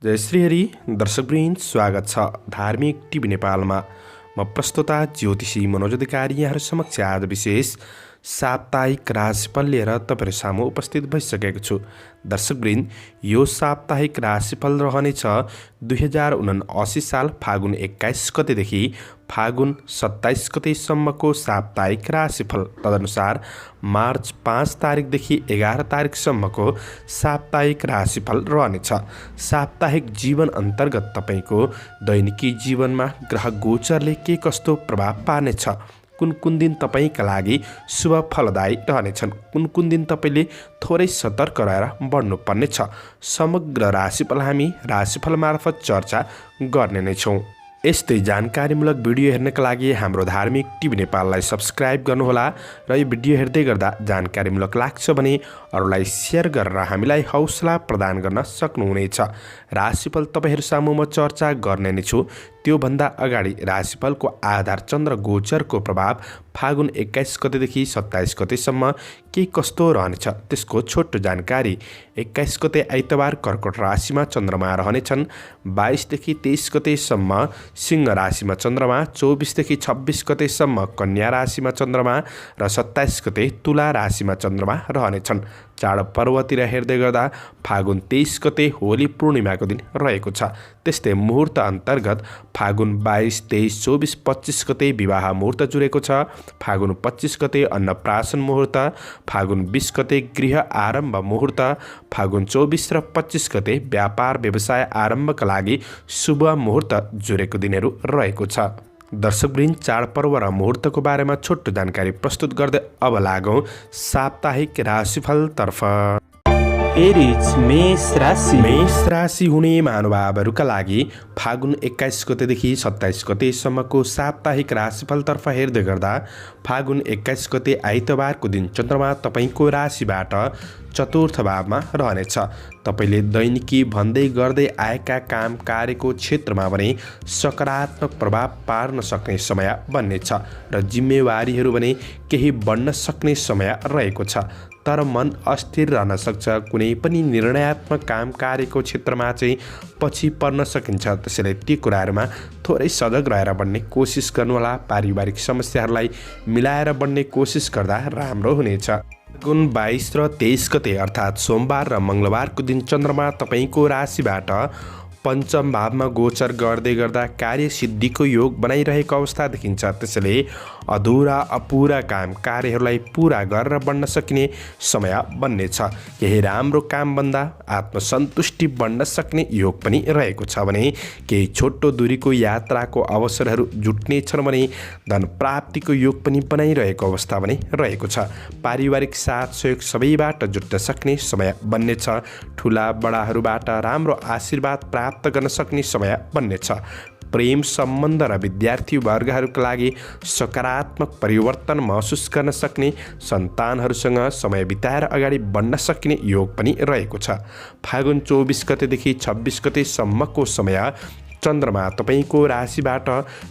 जय श्री हरि दर्शकवृन्द, स्वागत छ धार्मिक टिभी नेपालमा। म प्रस्तुता ज्योतिषी मनोज अधिकारी यहाँहरू समक्ष आज विशेष साप्ताहिक राशिफल लिएर तपाईँहरू सामु उपस्थित भइसकेको छु। दर्शकवृन्द, यो साप्ताहिक राशिफल रहनेछ 2079 साल फागुन 21 गतेदेखि फागुन 27 गतेसम्मको साप्ताहिक राशिफल। तदनुसार मार्च 5 तारिकदेखि 11 तारिकसम्मको साप्ताहिक राशिफल रहनेछ। साप्ताहिक जीवन अन्तर्गत तपाईँको दैनिकी जीवनमा ग्रह गोचरले के कस्तो प्रभाव पार्नेछ, कुन दिन तपाईँका लागि शुभ फलदायी रहनेछन्, कुन दिन तपाईँले थोरै सतर्क रहेर बढ्नुपर्नेछ, समग्र राशिफल हामी राशिफल मार्फत चर्चा गर्ने नै छौँ। यस्तै जानकारीमूलक भिडियो हेर्नका लागि हाम्रो धार्मिक टिभी नेपाललाई सब्सक्राइब गर्नुहोला र यो भिडियो हेर्दै गर्दा जानकारीमूलक लाग्छ भने अरूलाई सेयर गरेर हामीलाई हौसला प्रदान गर्न सक्नुहुनेछ। राशिफल तपाईँहरू सामु म चर्चा गर्ने नै छु। त्योभन्दा अगाडि राशिफलको आधार चन्द्र गोचरको प्रभाव फागुन 21 गतेदेखि 27 गतेसम्म के कस्तो रहनेछ त्यसको छोटो जानकारी। 21 गते आइतबार कर्कट राशिमा चन्द्रमा रहनेछन्। 22 देखि 23 गतेसम्म सिंह राशिमा चन्द्रमा, 24 देखि 26 गतेसम्म कन्या राशिमा चन्द्रमा र 27 गते तुला राशिमा चन्द्रमा रहनेछन्। चाडपर्वतिर हेर्दै गर्दा फागुन 23 गते होली पूर्णिमाको दिन रहेको छ। त्यस्तै मुहुर्त अन्तर्गत फागुन 22, 23, 24, 25 गते विवाह मुहुर्त जुरेको छ। फागुन 25 गते अन्नप्राशन मुहुर्त, फागुन 20 गते गृह आरम्भ मुहुर्त, फागुन 24 र 25 गते व्यापार व्यवसाय आरम्भका लागि शुभ मुहुर्त जुरेको दिनहरू रहेको छ। दर्शकवृन्द, चाडपर्व र मुहुर्तको बारेमा छोटो जानकारी प्रस्तुत गर्दै अब लागौँ साप्ताहिक राशिफलतर्फ। एरिज मेष राशि हुने महानुभावहरूका लागि फागुन 21 गतेदेखि 27 गतेसम्मको साप्ताहिक राशिफलतर्फ हेर्दै गर्दा फागुन 21 गते आइतबारको दिन चन्द्रमा तपाईँको राशिबाट चतुर्थ भावमा रहनेछ। तपाईँले दैनिकी भन्दै गर्दै आएका काम कार्यको क्षेत्रमा भने सकारात्मक प्रभाव पार्न सक्ने समय बन्नेछ र जिम्मेवारीहरू भने केही बढ्न सक्ने समय रहेको छ। तर मन अस्थिर रहन सक्छ। कुनै पनि निर्णयात्मक काम कार्यको क्षेत्रमा चाहिँ पछि पर्न सकिन्छ। त्यसैले ती कुराहरूमा थोरै सजग रहेर बढ्ने कोसिस गर्नुहोला। पारिवारिक समस्याहरूलाई मिलाएर बढ्ने कोसिस गर्दा राम्रो हुनेछ। फागुन 22 र 23 गते अर्थात् सोमबार र मङ्गलबारको दिन चन्द्रमा तपाईँको राशिबाट पञ्चम भावमा गोचर गर्दै गर्दा कार्यसिद्धिको योग बनाइरहेको अवस्था देखिन्छ। त्यसैले अधुरा अपुरा काम कार्यहरूलाई पुरा गरेर बढ्न सकिने समय बन्नेछ। केही राम्रो काम बन्दा आत्मसन्तुष्टि बढ्न सक्ने योग पनि रहेको छ भने केही छोटो दूरीको यात्राको अवसरहरू जुट्नेछन् भने धन प्राप्तिको योग पनि बनाइरहेको अवस्था पनि रहेको छ। पारिवारिक साथ सहयोग सबैबाट जुट्न सक्ने समय बन्नेछ। ठुला बडाहरूबाट राम्रो आशीर्वाद प्राप्त गर्न सक्ने समय बन्नेछ। प्रेम सम्बन्ध र विद्यार्थी वर्गहरूका लागि सकारात्मक परिवर्तन महसुस गर्न सक्ने, सन्तानहरूसँग समय बिताएर अगाडि बढ्न सक्ने योग पनि रहेको छ। फागुन 24 गतेदेखि 26 गतेसम्मको समय चन्द्रमा तपाईँको राशिबाट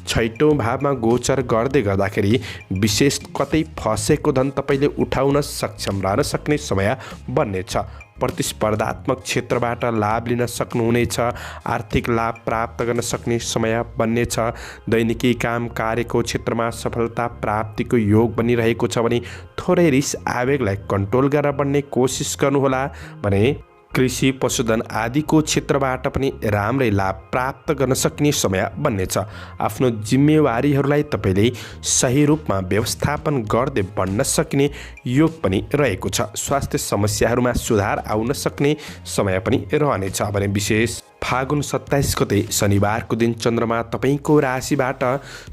छैटौँ भावमा गोचर गर्दै गर्दाखेरि विशेष कतै फसेको धन तपाईँले उठाउन सक्षम रहन सक्ने समय बन्नेछ। प्रतिस्पर्धात्मक क्षेत्रबाट लाभ लिन सक्नुहुनेछ। आर्थिक लाभ प्राप्त गर्न सक्ने समय बन्नेछ। दैनिकी काम कार्यको क्षेत्रमा सफलता प्राप्तिको योग बनिरहेको छ भने थोरै रिस आवेगलाई कन्ट्रोल गरेर बढ्ने कोसिस गर्नुहोला। भने कृषि पशुधन आदिको क्षेत्रबाट पनि राम्रै लाभ प्राप्त गर्न सक्ने समय बन्नेछ। आफ्नो जिम्मेवारीहरूलाई तपाईँले सही रूपमा व्यवस्थापन गर्दै बढ्न सक्ने योग पनि रहेको छ। स्वास्थ्य समस्याहरूमा सुधार आउन सक्ने समय पनि रहनेछ। भने विशेष फागुन 27 गते शनिबारको दिन चन्द्रमा तपाईँको राशिबाट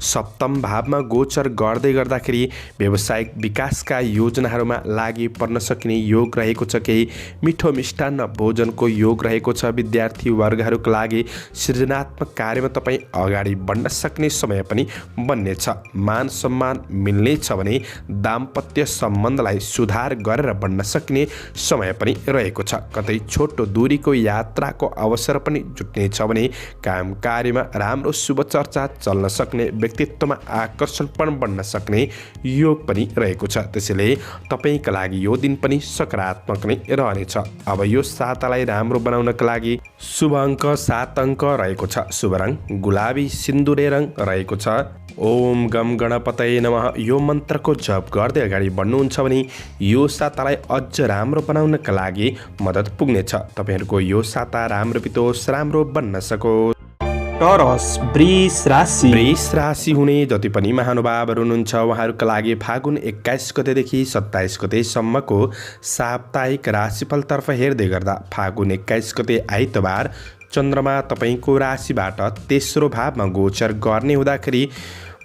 सप्तम भावमा गोचर गर्दै गर्दाखेरि व्यावसायिक विकासका योजनाहरूमा लागि पर्न सकिने योग रहेको छ। केही मिठो मिष्टान्न भोजनको योग रहेको छ। विद्यार्थी वर्गहरूका लागि सृजनात्मक कार्यमा तपाईँ अगाडि बढ्न सक्ने समय पनि बन्नेछ। मान सम्मान मिल्नेछ भने दाम्पत्य सम्बन्धलाई सुधार गरेर बढ्न सक्ने समय पनि रहेको छ। कतै छोटो दूरीको यात्राको अवसर पनि पनि जुट्नेछ भने काम कार्यमा राम्रो शुभ चर्चा चल्न सक्ने, व्यक्तित्वमा आकर्षण पनि बढ्न सक्ने योग पनि रहेको छ। त्यसैले तपाईँका लागि यो दिन पनि सकारात्मक नै रहनेछ। अब यो सातालाई राम्रो बनाउनका लागि शुभ अङ्क 7 अङ्क रहेको छ। शुभ रङ गुलाबी सिन्दुरे रङ रहेको छ। ओम गम गणपतये नमः यो मन्त्रको जप गर्दै अगाडि बढ्नुहुन्छ भने यो सातालाई अझ राम्रो बनाउनका लागि मद्दत पुग्नेछ। तपाईँहरूको यो साता राम्रो बितोस्, राम्रो बन्न सकोस्। टरस वृष राशि। वृष राशि हुने जति पनि महानुभावहरू हुनुहुन्छ उहाँहरूका लागि फागुन 21 गतेदेखि 27 गतेसम्मको साप्ताहिक राशिफलतर्फ हेर्दै गर्दा फागुन 21 गते आइतबार चन्द्रमा तपाईँको राशिबाट तेस्रो भावमा गोचर गर्ने हुँदाखेरि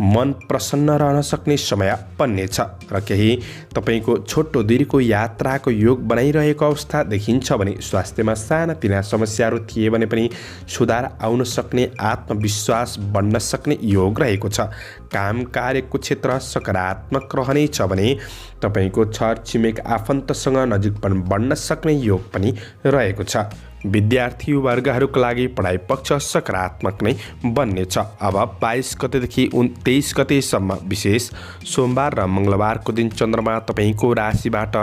मन प्रसन्न रहन सक्ने समय बन्नेछ र केही तपाईँको छोटो दूरीको यात्राको योग बनाइरहेको अवस्था देखिन्छ भने स्वास्थ्यमा सानातिना समस्याहरू थिए भने पनि सुधार आउन सक्ने, आत्मविश्वास बढ्न सक्ने योग रहेको छ। काम कार्यको क्षेत्र सकारात्मक रहनेछ भने तपाईँको छरछिमेक आफन्तसँग नजिकपन बढ्न सक्ने योग पनि रहेको छ। विद्यार्थी वर्गहरूका लागि पढाइ पक्ष सकारात्मक नै बन्नेछ। अब 22 गतेदेखि 23 गतेसम्म विशेष सोमबार र मङ्गलबारको दिन चन्द्रमा तपाईँको राशिबाट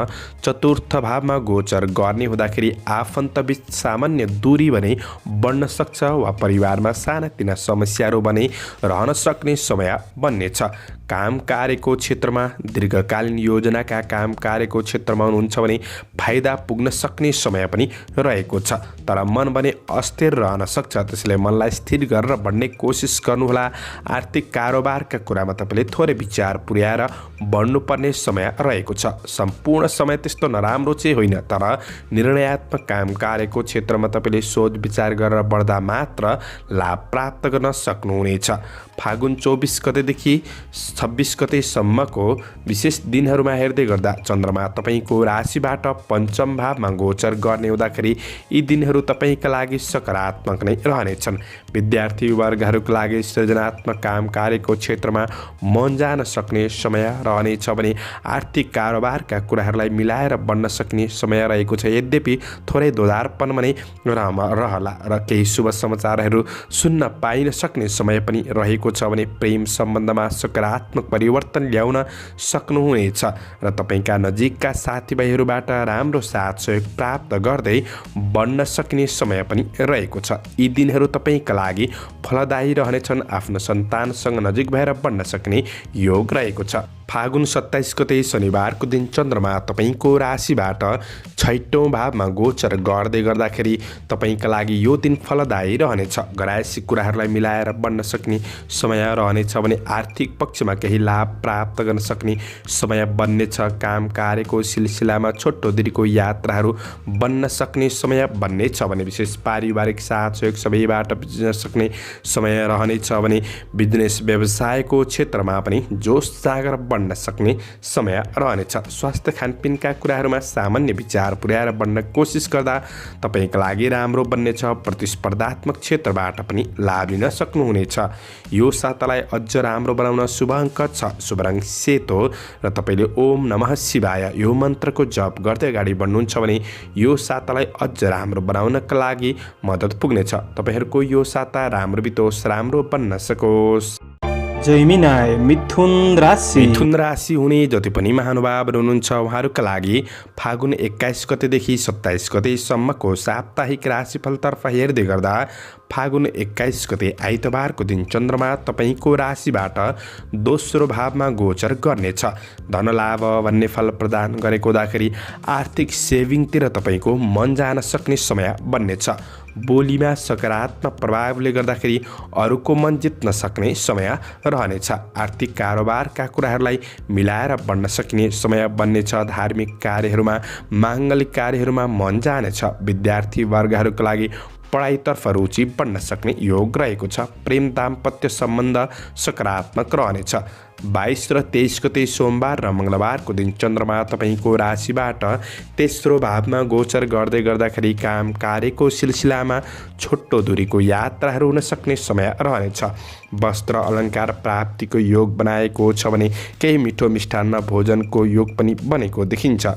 चतुर्थ भावमा गोचर गर्ने हुँदाखेरि आफन्तबीच सामान्य दूरी भने बढ्न सक्छ वा परिवारमा सानातिना समस्याहरू भने रहन सक्ने समय बन्नेछ। काम कार्यको क्षेत्रमा दीर्घकालीन योजनाका काम कार्यको क्षेत्रमा हुनुहुन्छ भने फाइदा पुग्न सक्ने समय पनि रहेको छ। तर मन भने अस्थिर रहन सक्छ, त्यसैले मनलाई स्थिर गरेर बढ्ने कोसिस गर्नुहोला। आर्थिक कारोबारका कुरामा तपाईँले थोरै विचार पुर्याएर बढ्नुपर्ने समय रहेको छ। सम्पूर्ण समय त्यस्तो नराम्रो चाहिँ होइन, तर निर्णयात्मक काम कार्यको क्षेत्रमा तपाईँले सोच विचार गरेर बढ्दा मात्र लाभ प्राप्त गर्न सक्नुहुनेछ। फागुन 24 गतेदेखि 26 गतेसम्मको विशेष दिनहरूमा हेर्दै गर्दा चन्द्रमा तपाईँको राशिबाट पञ्चम भावमा गोचर गर्ने हुँदाखेरि यी दिनहरू तपाईँका लागि सकारात्मक नै रहनेछन्। विद्यार्थी वर्गहरूका लागि सृजनात्मक काम कार्यको क्षेत्रमा मन जान सक्ने समय रहनेछ भने आर्थिक कारोबारका कुराहरूलाई मिलाएर बढ्न सक्ने समय रहेको छ। यद्यपि थोरै दोधारपन पनि रहला र केही शुभ समाचारहरू सुन्न पाइन सक्ने समय पनि रहेको छ भने प्रेम सम्बन्धमा सकारात्मक परिवर्तन ल्याउन सक्नुहुनेछ र तपाईँका नजिकका साथीभाइहरूबाट राम्रो साथ सहयोग प्राप्त गर्दै बढ्न सक्ने समय पनि रहेको छ। यी दिनहरू तपाईँका लागि फलदायी रहनेछन्। आफ्नो सन्तानसँग नजिक भएर बढ्न सक्ने योग रहेको छ। फागुन 27 गते शनिबारको दिन चन्द्रमा तपाईँको राशिबाट छैटौँ भावमा गोचर गर्दै गर्दाखेरि तपाईँका लागि यो दिन फलदायी रहनेछ। घरायसी कुराहरूलाई मिलाएर बढ्न सक्ने समय रहनेछ भने आर्थिक पक्षमा केही लाभ प्राप्त गर्न सक्ने समय बन्नेछ। काम कार्यको सिलसिलामा छोटो दूरीको यात्राहरू बन्न सक्ने समय बन्नेछ भने विशेष पारिवारिक साथ सहयोग सबैबाट बुझ्न सक्ने समय रहनेछ भने बिजनेस व्यवसायको क्षेत्रमा पनि जोस जागर बढ्न सक्ने समय रहनेछ। स्वास्थ्य खानपिनका कुराहरूमा सामान्य विचार पुर्याएर बढ्न कोसिस गर्दा तपाईँका लागि राम्रो बन्नेछ। प्रतिस्पर्धात्मक क्षेत्रबाट पनि लाभ लिन सक्नुहुनेछ। यो सातालाई अझ राम्रो बनाउन शुभ अङ्क 6, शुभ रङ सेतो र तपाईँले ओम नमः शिवाय यो मन्त्रको जप गर्दै अगाडि बढ्नुहुन्छ भने यो सातालाई अझ राम्रो बनाउनका लागि मद्दत पुग्नेछ। तपाईँहरूको यो साता राम्रो बितोस्, राम्रो बन्न सकोस्। जैमिनाय मिथुन राशि। मिथुन राशि हुने जति पनि महानुभावहरू हुनुहुन्छ उहाँहरूका लागि फागुन 21 गतेदेखि 27 गतेसम्मको साप्ताहिक राशिफलतर्फ हेर्दै गर्दा फागुन 21 गते आइतबारको दिन चन्द्रमा तपाईँको राशिबाट दोस्रो भावमा गोचर गर्नेछ। धनलाभ भन्ने फल प्रदान गरेको हुँदाखेरि आर्थिक सेभिङतिर तपाईँको मन जान सक्ने समय बन्नेछ। बोलीमा सकारात्मक प्रभावले गर्दाखेरि अरूको मन जित्न सक्ने समय रहनेछ। आर्थिक कारोबारका कुराहरूलाई मिलाएर बढ्न सक्ने समय बन्नेछ। धार्मिक कार्यहरूमा, माङ्गलिक कार्यहरूमा मन जानेछ। विद्यार्थी वर्गहरूका लागि पढाइतर्फ रुचि बढ्न सक्ने योग रहेको छ। प्रेम दाम्पत्य सम्बन्ध सकारात्मक रहनेछ। 22 र 23 गते सोमबार र मङ्गलबारको दिन चन्द्रमा तपाईँको राशिबाट तेस्रो भावमा गोचर गर्दै गर्दाखेरि काम कार्यको सिलसिलामा छोटो दूरीको यात्राहरू हुन सक्ने समय रहनेछ। वस्त्र अलङ्कार प्राप्तिको योग बनाएको छ भने केही मिठो मिष्टान्न भोजनको योग पनि बनेको देखिन्छ।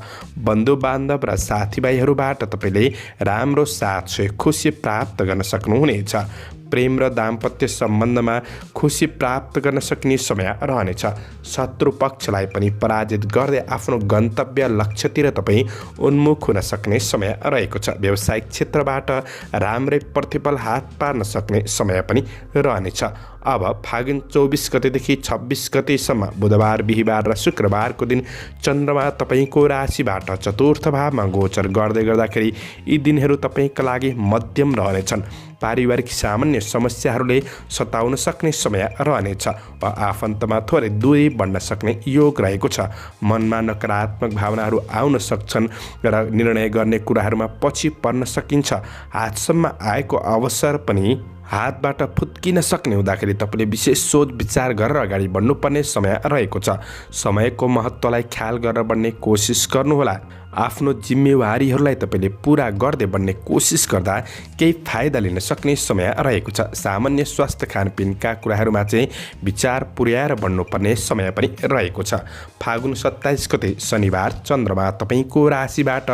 बन्धु बान्धव र साथीभाइहरूबाट तपाईँले राम्रो साथ सहयोग खुसी प्राप्त गर्न सक्नुहुनेछ। प्रेम र दाम्पत्य सम्बन्धमा खुसी प्राप्त गर्न सक्ने समय रहनेछ। शत्रु पक्षलाई पनि पराजित गर्दै आफ्नो गन्तव्य लक्ष्यतिर तपाईँ उन्मुख हुन सक्ने समय रहेको छ। व्यावसायिक क्षेत्रबाट राम्रै प्रतिफल हात पार्न सक्ने समय पनि रहनेछ। अब फागुन 24 गतेदेखि 26 गतेसम्म बुधबार, बिहिबार र शुक्रबारको दिन चन्द्रमा तपाईँको राशिबाट चतुर्थ भावमा गोचर गर्दै गर्दाखेरि यी दिनहरू तपाईँका लागि मध्यम रहनेछन्। पारिवारिक सामान्य समस्याहरूले सताउन सक्ने समय रहनेछ वा आफन्तमा थोरै दूरी बढ्न सक्ने योग रहेको छ। मनमा नकारात्मक भावनाहरू आउन सक्छन् र निर्णय गर्ने कुराहरूमा पछि पर्न सकिन्छ। हातसम्म आएको अवसर पनि हातबाट फुत्किन सक्ने हुँदाखेरि तपाईँले विशेष सोच विचार गरेर अगाडि बढ्नुपर्ने समय रहेको छ। समयको महत्त्वलाई ख्याल गरेर बढ्ने कोसिस गर्नुहोला। आफ्नो जिम्मेवारीहरूलाई तपाईँले पुरा गर्दै बढ्ने कोसिस गर्दा केही फाइदा लिन सक्ने समय रहेको छ। सामान्य स्वास्थ्य खानपिनका कुराहरूमा चाहिँ विचार पुर्याएर बढ्नुपर्ने समय पनि रहेको छ। फागुन 27 गते शनिबार चन्द्रमा तपाईँको राशिबाट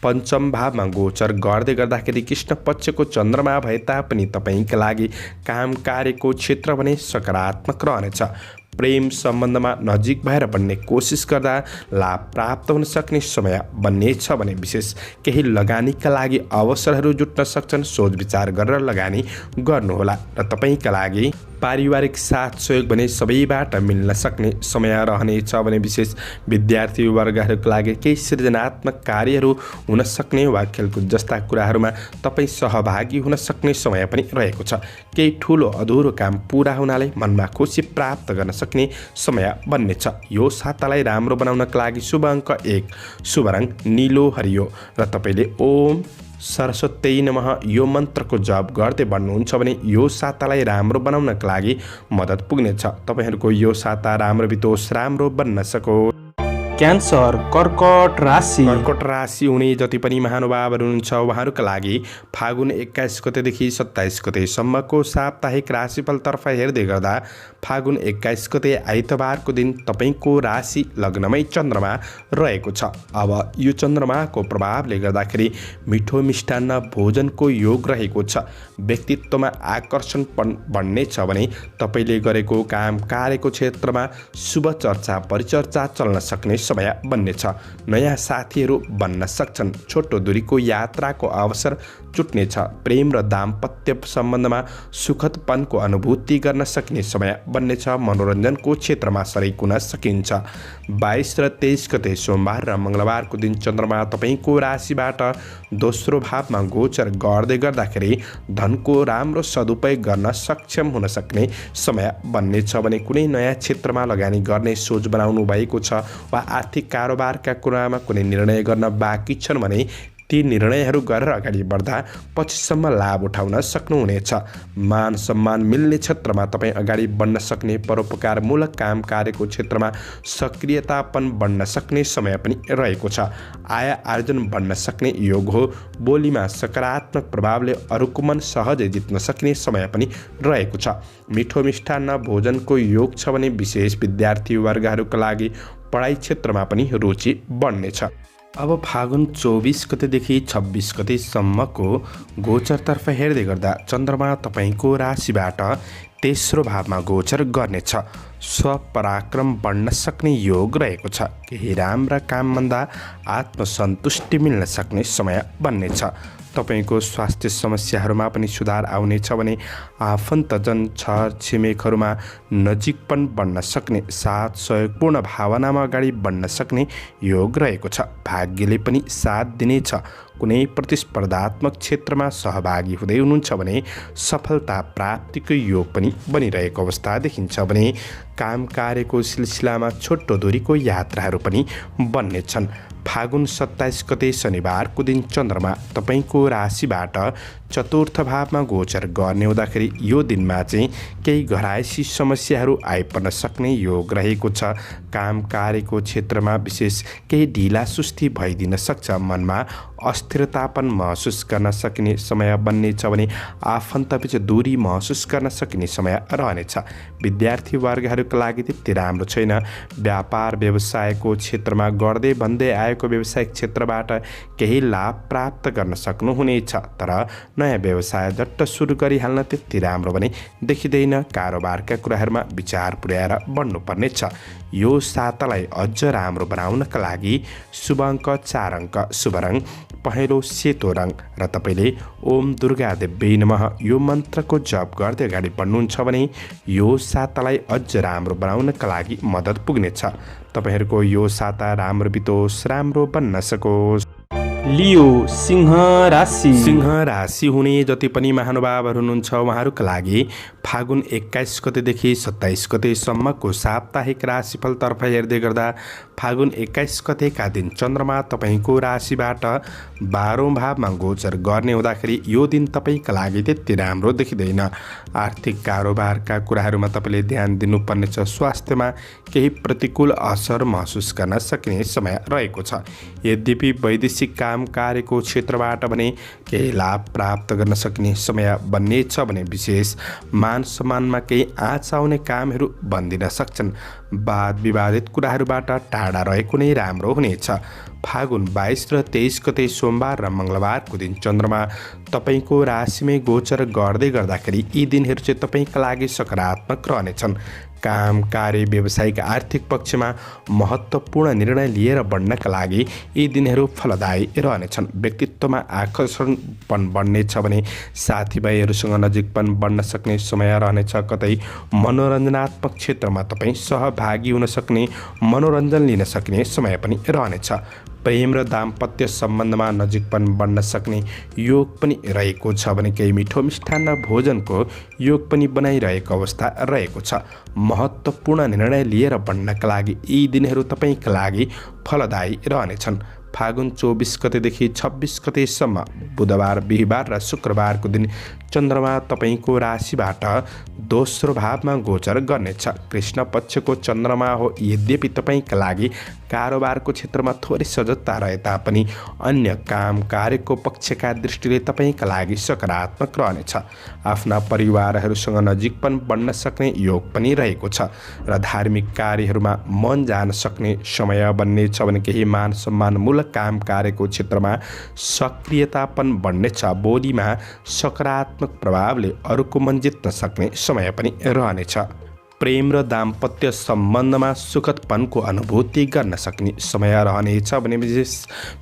पञ्चम भावमा गोचर गर्दै गर्दाखेरि कृष्ण पक्षको चन्द्रमा भए तापनि तपाईँका लागि काम कार्यको क्षेत्र भने सकारात्मक रहनेछ। प्रेम सम्बन्धमा नजिक भएर बढ्ने कोसिस गर्दा लाभ प्राप्त हुन सक्ने समय बन्नेछ भने विशेष केही लगानीका लागि अवसरहरू जुट्न सक्छन्। सोच विचार गरेर लगानी गर्नुहोला र तपाईँका लागि पारिवारिक साथ सहयोग भने सबैबाट मिल्न सक्ने समय रहनेछ भने विशेष विद्यार्थी वर्गहरूका लागि केही सृजनात्मक कार्यहरू हुन सक्ने वा खेलकुद जस्ता कुराहरूमा तपाईँ सहभागी हुन सक्ने समय पनि रहेको छ। केही ठुलो अधुरो काम पुरा हुनाले मनमा खुसी प्राप्त गर्न सक्ने समय बन्नेछ। यो सातालाई राम्रो बनाउनका लागि शुभ अङ्क 1, शुभ रङ नीलो हरियो र तपाईँले ओम सरस्वती नमः यो मन्त्रको जप गर्दै बढ्नुहुन्छ भने यो सातालाई राम्रो बनाउनका लागि मद्दत पुग्नेछ। तपाईँहरूको यो साता राम्रो बितोस्, राम्रो बन्न सकोस्। क्यान्सर कर्कट राशि। कर्कट राशि हुने जति पनि महानुभावहरू हुनुहुन्छ उहाँहरूका लागि फागुन 21 गतेदेखि 27 गतेसम्मको साप्ताहिक राशिफलतर्फ हेर्दै गर्दा फागुन 21 गते आइतबारको दिन तपाईँको राशि लग्नमै चन्द्रमा रहेको छ। अब यो चन्द्रमाको प्रभावले गर्दाखेरि मिठो मिष्टान्न भोजनको योग रहेको छ। व्यक्तित्वमा आकर्षण बढ्नेछ भने तपाईँले गरेको काम कार्यको क्षेत्रमा शुभ चर्चा परिचर्चा चल्न सक्ने समय बन्नेछ। नयाँ साथीहरू बन्न सक्छन्। छोटो दूरीको यात्राको अवसर जुट्नेछ। प्रेम र दाम्पत्य सम्बन्धमा सुखदपनको अनुभूति गर्न सक्ने समय बन्नेछ। मनोरञ्जनको क्षेत्रमा सरेक हुन सकिन्छ। 22 र 23 गते सोमबार र मङ्गलबारको दिन चन्द्रमा तपाईँको राशिबाट दोस्रो भावमा गोचर गर्दै गर्दाखेरि धनको राम्रो सदुपयोग गर्न सक्षम हुन सक्ने समय बन्नेछ भने कुनै नयाँ क्षेत्रमा लगानी गर्ने सोच बनाउनु भएको छ वा आर्थिक कारोबारका कुरामा कुनै निर्णय गर्न बाँकी छन् भने ती निर्णयहरू गरेर अगाडि बढ्दा पछिसम्म लाभ उठाउन सक्नुहुनेछ। मान सम्मान मिल्ने क्षेत्रमा तपाईँ अगाडि बढ्न सक्ने, परोपकारमूलक काम कार्यको क्षेत्रमा सक्रियतापन बढ्न सक्ने समय पनि रहेको छ। आय आर्जन बढ्न सक्ने योग हो। बोलीमा सकारात्मक प्रभावले अरूको मन सहजै जित्न सक्ने समय पनि रहेको छ। मिठो मिष्टान्न भोजनको योग छ भने विशेष विद्यार्थी वर्गहरूका लागि पढाइ क्षेत्रमा पनि रुचि बढ्नेछ। अब फागुन 24 गतेदेखि 26 गतेसम्मको गोचरतर्फ हेर्दै गर्दा चन्द्रमा तपाईँको राशिबाट तेस्रो भावमा गोचर गर्नेछ। स्वपराक्रम बढ्न सक्ने योग रहेको छ। केही राम्रा कामभन्दा आत्मसन्तुष्टि मिल्न सक्ने समय बन्नेछ। तपाईँको स्वास्थ्य समस्याहरूमा पनि सुधार आउनेछ भने आफन्तजन छर छिमेकहरूमा नजिकपन बढ्न सक्ने, साथ सहयोगपूर्ण भावनामा अगाडि बढ्न सक्ने योग रहेको छ। भाग्यले पनि साथ दिनेछ। कुनै प्रतिस्पर्धात्मक क्षेत्रमा सहभागी हुँदै हुनुहुन्छ भने सफलता प्राप्तिको योग पनि बनिरहेको अवस्था देखिन्छ भने काम कार्यको सिलसिलामा छोटो दूरीको यात्राहरू पनि बन्नेछन्। फागुन 27 गते शनिबारको दिन चन्द्रमा तपाईको राशिबाट चतुर्थ भावमा गोचर गर्ने हुँदाखेरि यो दिनमा चाहिँ केही घरायसी समस्याहरू आइपर्न सक्ने योग रहेको छ। काम कार्यको क्षेत्रमा विशेष केही ढिला सुस्ती भइदिन सक्छ। मनमा अस्थिरतापन महसुस गर्न सकिने समय बन्नेछ भने आफन्तबीच दूरी महसुस गर्न सकिने समय रहनेछ। विद्यार्थी वर्गहरूका लागि त्यति राम्रो छैन। व्यापार व्यवसायको क्षेत्रमा गर्दै भन्दै आएको व्यावसायिक क्षेत्रबाट केही लाभ प्राप्त गर्न सक्नुहुनेछ, तर नयाँ व्यवसाय झट्ट सुरु गरिहाल्न त्यति राम्रो भने देखिँदैन। कारोबारका कुराहरूमा विचार पुर्याएर बढ्नुपर्नेछ। यो सातालाई अझ राम्रो बनाउनका लागि शुभ अङ्क 4 अङ्क, शुभ रङ पहेँलो सेतो रङ र तपाईँले ओम दुर्गा देवी नमः यो मन्त्रको जप गर्दै अगाडि बढ्नुहुन्छ भने यो सातालाई अझ राम्रो बनाउनका लागि मद्दत पुग्नेछ। तपाईँहरूको यो साता राम्रो बितोस्, राम्रो बन्न सकोस्। लियो सिंह राशि। सिंह राशि हुने जति पनि महानुभावहरू हुनुहुन्छ उहाँहरूका लागि फागुन 21 गतेदेखि 27 गतेसम्मको साप्ताहिक राशिफलतर्फ हेर्दै गर्दा फागुन 21 गतेका दिन चन्द्रमा तपाईँको राशिबाट 12औं भावमा गोचर गर्ने हुँदाखेरि यो दिन तपाईँका लागि त्यति राम्रो देखिँदैन। आर्थिक कारोबारका कुराहरूमा तपाईँले ध्यान दिनुपर्नेछ। स्वास्थ्यमा केही प्रतिकूल असर महसुस गर्न सकिने समय रहेको छ। यद्यपि वैदेशिक काम कार्यको क्षेत्रबाट भने केही लाभ प्राप्त गर्न सकिने समय बन्नेछ भने विशेष मान सम्मानमा केही आँच आउने कामहरू बन्दिन सक्छन्। वाद विवादित कुराहरूबाट टाढा रहेको नै राम्रो हुनेछ। फागुन 22 र 23 गते सोमबार र मङ्गलबारको दिन चन्द्रमा तपाईँको राशिमै गोचर गर्दै गर्दाखेरि यी दिनहरू चाहिँ तपाईँका लागि सकारात्मक रहनेछन्। काम कार्य व्यावसायिक आर्थिक पक्षमा महत्त्वपूर्ण निर्णय लिएर बढ्नका लागि यी दिनहरू फलदायी रहनेछन्। व्यक्तित्वमा आकर्षणपन बढ्नेछ भने साथीभाइहरूसँग नजिकपन बढ्न सक्ने समय रहनेछ। कतै मनोरञ्जनात्मक क्षेत्रमा तपाईँ सहभागी हुन सक्ने, मनोरञ्जन लिन सक्ने समय पनि रहनेछ। प्रेम र दाम्पत्य सम्बन्धमा नजिकपन बढ्न सक्ने योग पनि रहेको छ भने केही मिठो मिष्ठान्न भोजनको योग पनि बनाइरहेको अवस्था रहेको छ। महत्त्वपूर्ण निर्णय लिएर बढ्नका लागि यी दिनहरू तपाईँका लागि फलदायी रहनेछन्। फागुन 24 गतेदेखि 26 गतेसम्म बुधबार, बिहिबार र शुक्रबारको दिन चन्द्रमा तपाईँको राशिबाट दोस्रो भावमा गोचर गर्नेछ। कृष्ण पक्षको चन्द्रमा हो। यद्यपि तपाईँका लागि कारोबारको क्षेत्रमा थोरै सजगता रहे तापनि अन्य काम कार्यको पक्षका दृष्टिले तपाईँका लागि सकारात्मक रहनेछ। आफ्ना परिवारहरूसँग नजिकपन बढ्न सक्ने योग पनि रहेको छ र धार्मिक कार्यहरूमा मन जान सक्ने समय बन्नेछ भने केही मान सम्मानमूलक काम कार्यको क्षेत्रमा सक्रियतापन बढ्नेछ। बोलीमा सकारात्मक प्रभावले अरूको मन जित्न सक्ने समय पनि रहनेछ। प्रेम र दाम्पत्य सम्बन्धमा सुखदपनको अनुभूति गर्न सक्ने समय रहनेछ भने विशेष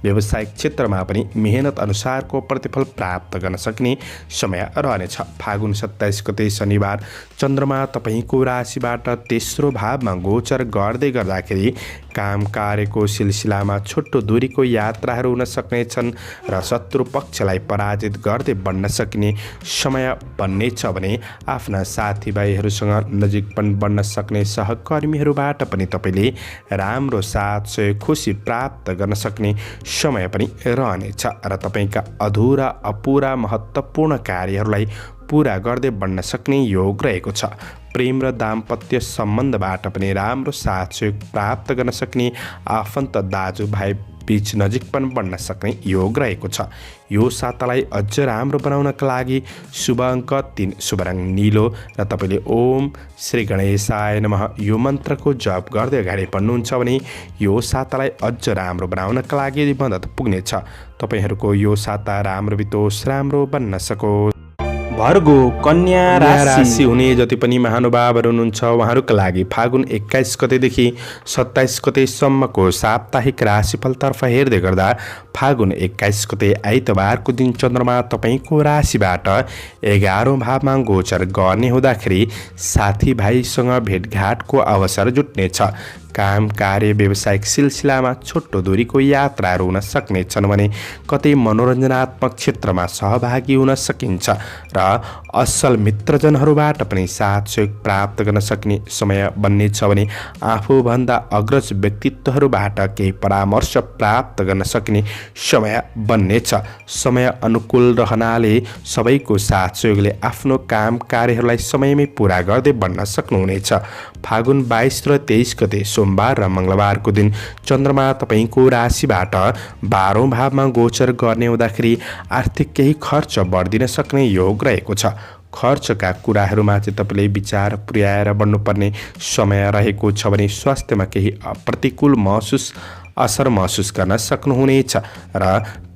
व्यावसायिक क्षेत्रमा पनि मेहनत अनुसारको प्रतिफल प्राप्त गर्न सक्ने समय रहनेछ। फागुन 27 गते शनिबार चन्द्रमा तपाईँको राशिबाट तेस्रो भावमा गोचर गर्दै गर्दाखेरि काम कार्यको सिलसिलामा छोटो दूरीको यात्राहरू हुन सक्नेछन् र शत्रु पक्षलाई पराजित गर्दै बढ्न सकिने समय बन्नेछ भने आफ्ना साथीभाइहरूसँग नजिकपन बढ्न सक्ने सहकर्मीहरूबाट पनि तपाईँले राम्रो साथ सहयोग खुसी प्राप्त गर्न सक्ने समय पनि रहनेछ र तपाईँका अधुरा अपुरा महत्त्वपूर्ण कार्यहरूलाई पुरा गर्दै बढ्न सक्ने योग रहेको छ। प्रेम र दाम्पत्य सम्बन्धबाट पनि राम्रो साथ सहयोग प्राप्त गर्न सक्ने, आफन्त दाजुभाइ बीच नजिकपन बढ्न सक्ने योग रहेको छ। यो सातालाई अझ राम्रो बनाउनका लागि शुभ अङ्क 3, शुभ रङ नीलो र तपाईँले ओम श्री गणेशाय नमः यो मन्त्रको जप गर्दै अगाडि बढ्नुहुन्छ भने यो सातालाई अझ राम्रो बनाउनका लागि मद्दत पुग्नेछ। तपाईँहरूको यो साता राम्रो बितोस्, राम्रो बन्न सकोस्। भर्गो कन्या राशि हुने जति पनि महानुभावहरू हुनुहुन्छ उहाँहरूका लागि फागुन 21 गतेदेखि 27 गतेसम्मको साप्ताहिक राशिफलतर्फ हेर्दै गर्दा फागुन 21 गते आइतबारको दिन चन्द्रमा तपाईँको राशिबाट 11औं भावमा गोचर गर्ने हुँदाखेरि साथीभाइसँग भेटघाटको अवसर जुट्नेछ। काम कार्य व्यावसायिक सिलसिलामा छोटो दूरीको यात्राहरू हुन सक्नेछन् भने कतै मनोरञ्जनात्मक क्षेत्रमा सहभागी हुन सकिन्छ र असल मित्रजनहरूबाट पनि साथ सहयोग प्राप्त गर्न सक्ने समय बन्नेछ भने आफूभन्दा अग्रज व्यक्तित्वहरूबाट केही परामर्श प्राप्त गर्न सक्ने समय बन्नेछ। समय अनुकूल रहनाले सबैको साथ सहयोगले आफ्नो काम कार्यहरूलाई समयमै पुरा गर्दै बन्न सक्नुहुनेछ। फागुन 22 र 23 गते सोमबार र मङ्गलबारको दिन चन्द्रमा तपाईँको राशिबाट 12औं भावमा गोचर गर्ने हुँदाखेरि आर्थिक केही खर्च बढ्दिन सक्ने योग रहेको छ। खर्चका कुराहरूमा चाहिँ तपाईँले विचार पुर्याएर बढ्नुपर्ने समय रहेको छ भने स्वास्थ्यमा केही प्रतिकूल असर महसुस गर्न सक्नुहुनेछ र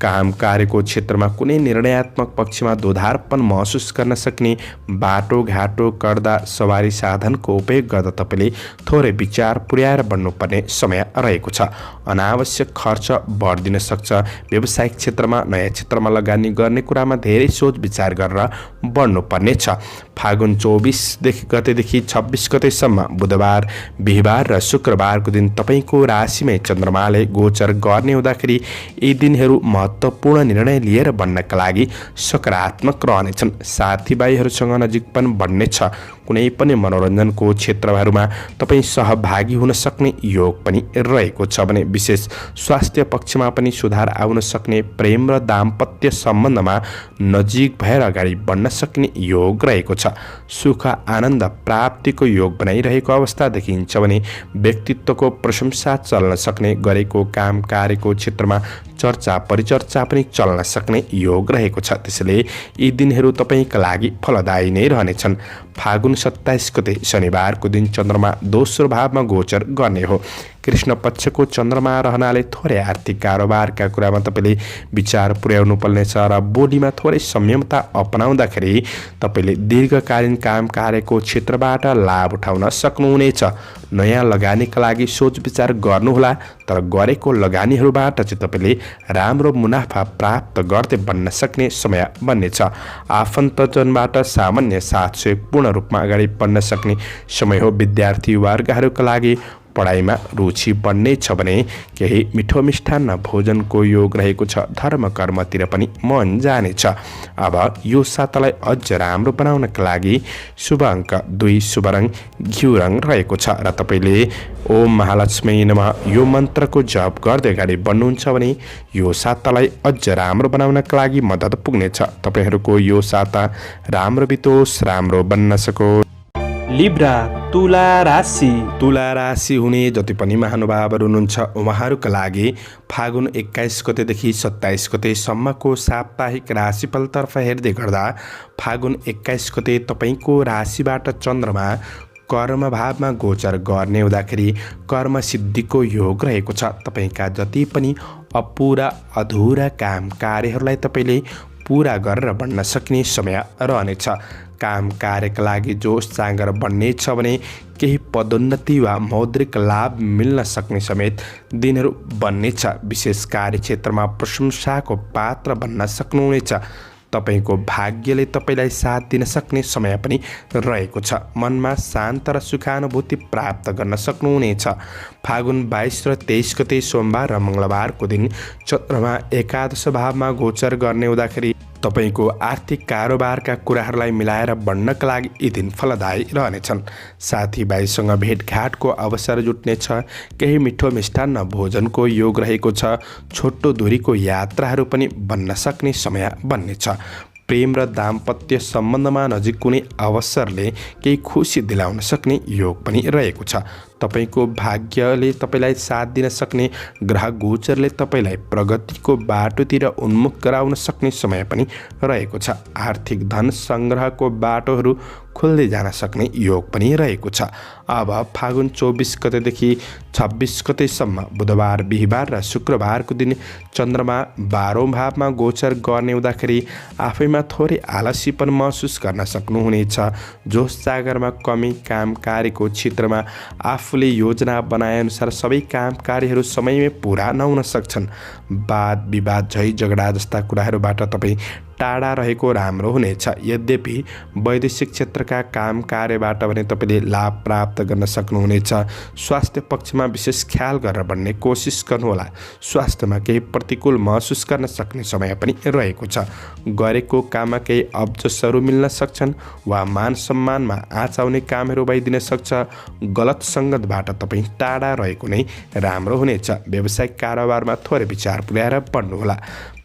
काम कार्यको क्षेत्रमा कुनै निर्णयात्मक पक्षमा दोधारपन महसुस गर्न सक्ने बाटोघाटो गर्दा सवारी साधनको उपयोग गर्दा तपाईँले थोरै विचार पुर्याएर बढ्नुपर्ने समय रहेको छ। अनावश्यक खर्च बढ्दिन सक्छ। व्यावसायिक क्षेत्रमा नयाँ क्षेत्रमा लगानी गर्ने कुरामा धेरै सोच विचार गरेर बढ्नुपर्नेछ। फागुन 24 गतेदेखि 26 गतेसम्म बुधबार, बिहिबार र शुक्रबारको दिन तपाईँको राशिमै चन्द्रमाले गोचर गर्ने हुँदाखेरि यी दिनहरू महत्त्वपूर्ण निर्णय लिएर बन्नका लागि सकारात्मक रहनेछन्। साथीभाइहरूसँग नजिकपन बढ्नेछ। कुनै पनि मनोरञ्जनको क्षेत्रहरूमा तपाईँ सहभागी हुन सक्ने योग पनि रहेको छ भने विशेष स्वास्थ्य पक्षमा पनि सुधार आउन सक्ने, प्रेम र दाम्पत्य सम्बन्धमा नजिक भएर अगाडि बढ्न सक्ने योग रहेको छ। सुख आनन्द प्राप्तिको योग बनाइरहेको अवस्था देखिन्छ भने व्यक्तित्वको प्रशंसा चल्न सक्ने, गरेको काम कार्यको क्षेत्रमा चर्चा परिचर्चा पनि चल्न सक्ने योग रहेको छ। त्यसैले यी दिनहरू तपाईँका लागि फलदायी नै रहनेछन्। फागुन 27 गते शनिबारको दिन चन्द्रमा दोस्रो भावमा गोचर गर्ने हो। कृष्ण पक्षको चन्द्रमा रहनाले थोरै आर्थिक कारोबारका कुरामा तपाईँले विचार पुर्याउनु पर्नेछ र बोलीमा थोरै संयमता अपनाउँदाखेरि तपाईँले दीर्घकालीन काम कार्यको क्षेत्रबाट लाभ उठाउन सक्नुहुनेछ। नयाँ लगानीका लागि सोच विचार गर्नुहोला, तर गरेको लगानीहरूबाट चाहिँ तपाईँले राम्रो मुनाफा प्राप्त गर्दै बन्न सक्ने समय बन्नेछ। आफन्तजनबाट सामान्य साथ सहयोग पूर्ण रूपमा अगाडि बढ्न सक्ने समय हो। विद्यार्थी वर्गहरूका लागि पढाइमा रुचि बढ्नेछ भने केही मिठो मिष्ठान्न भोजनको योग रहेको छ। धर्म कर्मतिर पनि मन जानेछ। अब यो सातालाई अझ राम्रो बनाउनका लागि शुभ अङ्क 2, शुभ रङ घिउ रङ रहेको छ र तपाईँले ओम महालक्ष्मी नमः यो मन्त्रको जप गर्दै अगाडि बढ्नुहुन्छ भने यो सातालाई अझ राम्रो बनाउनका लागि मद्दत पुग्नेछ। तपाईँहरूको यो साता राम्रो बितोस्, राम्रो बन्न सकोस्। लिब्रा तुला राशि हुने जति पनि महानुभावहरू हुनुहुन्छ उहाँहरूका लागि फागुन 21 गतेदेखि 27 गतेसम्मको साप्ताहिक राशिफलतर्फ हेर्दै गर्दा फागुन 21 गते तपाईँको राशिबाट चन्द्रमा कर्म भावमा गोचर गर्ने हुँदाखेरि कर्म सिद्धिको योग रहेको छ। तपाईँका जति पनि अपुरा अधुरा काम कार्यहरूलाई तपाईँले पुरा गरेर बढ्न सक्ने समय रहनेछ। काम कार्यका लागि जोस जाँगर बढ्नेछ भने केही पदोन्नति वा मौद्रिक लाभ मिल्न सक्ने समेत दिनहरू बन्नेछ। विशेष कार्यक्षेत्रमा प्रशंसाको पात्र बन्न सक्नुहुनेछ। तपाईँको भाग्यले तपाईँलाई साथ दिन सक्ने समय पनि रहेको छ। मनमा शान्त र सुखानुभूति प्राप्त गर्न सक्नुहुनेछ। फागुन 22 र 23 गते सोमबार र मङ्गलबारको दिन चन्द्रमा एकादश भावमा गोचर गर्ने हुँदाखेरि तपाईँको आर्थिक कारोबारका कुराहरूलाई मिलाएर बढ्नका लागि यी दिन फलदायी रहनेछन्। साथीभाइसँग भेटघाटको अवसर जुट्नेछ। केही मिठो मिष्टान्न भोजनको योग रहेको छ। छोटो दूरीको यात्राहरू पनि बन्न सक्ने समय बन्नेछ। प्रेम र दाम्पत्य सम्बन्धमा नजिक कुनै अवसरले केही खुसी दिलाउन सक्ने योग पनि रहेको छ। तपाईँको भाग्यले तपाईँलाई साथ दिन सक्ने ग्रह गोचरले तपाईँलाई प्रगतिको बाटोतिर उन्मुख गराउन सक्ने समय पनि रहेको छ। आर्थिक धन सङ्ग्रहको बाटोहरू खुल्दै जान सक्ने योग पनि रहेको छ। अब फागुन 24 गतेदेखि 26 गतेसम्म बुधबार, बिहिबार र शुक्रबारको दिन चन्द्रमा 12औं भावमा गोचर गर्ने हुँदाखेरि आफैमा थोरै आलस्यपन महसुस गर्न सक्नुहुनेछ। जोस जागरमा कमी, काम कार्यको क्षेत्रमा आफूले योजना बनाएअनुसार सबै काम कार्यहरू समयमै पुरा नहुन सक्छन्। वाद विवाद, झै झगडा जस्ता कुराहरूबाट तपाईँ टाढा रहेको राम्रो हुनेछ। यद्यपि वैदेशिक क्षेत्रका काम कार्यबाट भने तपाईँले लाभ प्राप्त गर्न सक्नुहुनेछ। स्वास्थ्य पक्षमा विशेष ख्याल गरेर बढ्ने कोसिस गर्नुहोला। स्वास्थ्यमा केही प्रतिकूल महसुस गर्न सक्ने समय पनि रहेको छ। गरेको काममा केही अब्जसहरू मिल्न सक्छन् वा मान सम्मानमा आँच आउने कामहरू भइदिन सक्छ। गलत सङ्गतबाट तपाईँ टाढा रहेको नै राम्रो हुनेछ। व्यावसायिक कारोबारमा थोरै विचार पुर्याएर बढ्नुहोला।